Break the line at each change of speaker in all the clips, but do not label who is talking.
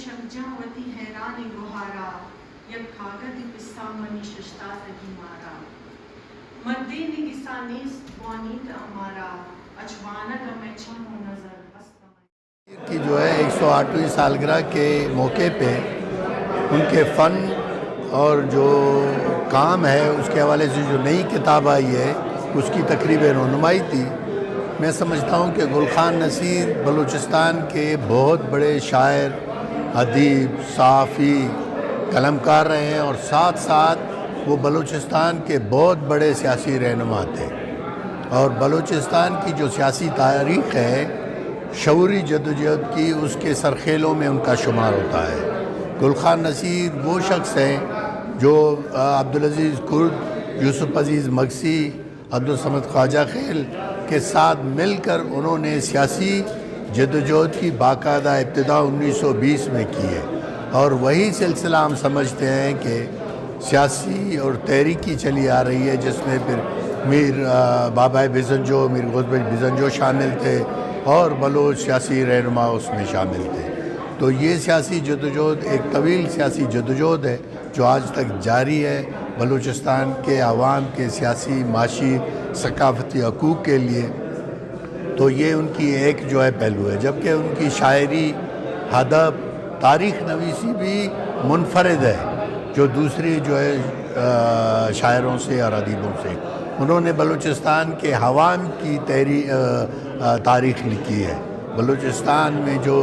شمجاوتی حیران گوہارا یک کاغذ پستا منی ششتا تگی مارا مردے نگسا نیست وانیت امارا اچوانا گمے چھمو نظر
کی جو ہے 108ویں سالگرہ کے موقع پہ ان کے فن اور جو کام ہے اس کے حوالے سے جو نئی کتاب آئی ہے اس کی تقریب رونمائی تھی۔ میں سمجھتا ہوں کہ گل خان نصیر بلوچستان کے بہت بڑے شاعر، ادیب، صحافی، قلمکار رہے ہیں اور ساتھ ساتھ وہ بلوچستان کے بہت بڑے سیاسی رہنما تھے، اور بلوچستان کی جو سیاسی تاریخ ہے شعوری جدوجہد کی، اس کے سرخیلوں میں ان کا شمار ہوتا ہے۔ گل خان نصیر وہ شخص ہیں جو عبدالعزیز کرد، یوسف عزیز مگسی، عبدالصمد خواجہ خیل کے ساتھ مل کر انہوں نے سیاسی جدوجہد کی باقاعدہ ابتدا 1920 میں کی ہے، اور وہی سلسلہ ہم سمجھتے ہیں کہ سیاسی اور تحریکی چلی آ رہی ہے، جس میں پھر میر بابا بزنجو، میر غوث بزنجو شامل تھے اور بلوچ سیاسی رہنما اس میں شامل تھے۔ تو یہ سیاسی جدوجہد ایک طویل سیاسی جدوجہد ہے جو آج تک جاری ہے بلوچستان کے عوام کے سیاسی، معاشی، ثقافتی حقوق کے لیے۔ تو یہ ان کی ایک جو ہے پہلو ہے، جبکہ ان کی شاعری، ادب، تاریخ نویسی بھی منفرد ہے جو دوسری جو ہے شاعروں سے اور ادیبوں سے۔ انہوں نے بلوچستان کے عوام کی تاریخ لکھی ہے، بلوچستان میں جو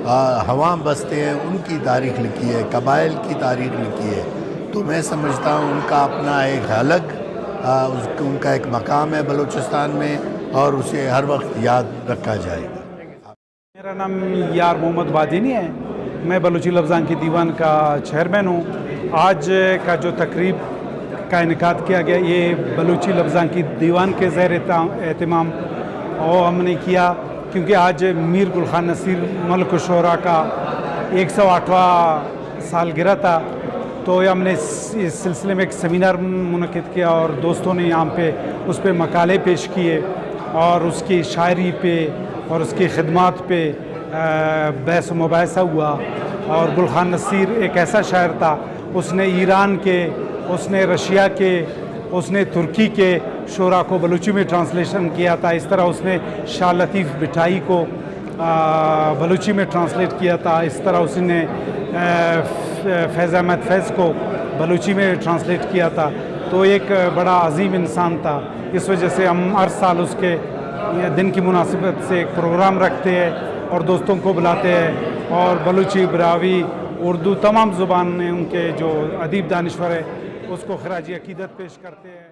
عوام بستے ہیں ان کی تاریخ لکھی ہے، قبائل کی تاریخ لکھی ہے۔ تو میں سمجھتا ہوں ان کا اپنا ایک الگ ان کا ایک مقام ہے بلوچستان میں، اور اسے ہر وقت یاد رکھا جائے گا۔
میرا نام یار محمد بادینی ہے، میں بلوچی لفظان کی دیوان کا چیئرمین ہوں۔ آج کا جو تقریب کا انعقاد کیا گیا یہ بلوچی لفظان کی دیوان کے زیر اہتمام اور ہم نے کیا، کیونکہ آج میر گل خان نصیر ملک الشعراء کا 108واں سالگرہ تھا، تو ہم نے اس سلسلے میں ایک سیمینار منعقد کیا اور دوستوں نے یہاں پہ اس پہ مقالے پیش کیے اور اس کی شاعری پہ اور اس کی خدمات پہ بحث و مباحثہ ہوا۔ اور گل خان نصیر ایک ایسا شاعر تھا، اس نے ایران کے، اس نے رشیا کے، اس نے ترکی کے شعراء کو بلوچی میں ٹرانسلیشن کیا تھا۔ اس طرح اس نے شاہ لطیف بٹائی کو بلوچی میں ٹرانسلیٹ کیا تھا، اس طرح اس نے فیض احمد فیض کو بلوچی میں ٹرانسلیٹ کیا تھا۔ تو ایک بڑا عظیم انسان تھا، اس وجہ سے ہم ہر سال اس کے دن کی مناسبت سے ایک پروگرام رکھتے ہیں اور دوستوں کو بلاتے ہیں، اور بلوچی، براوی، اردو تمام زبان میں ان کے جو ادیب دانشور ہے اس کو خراج عقیدت پیش کرتے ہیں۔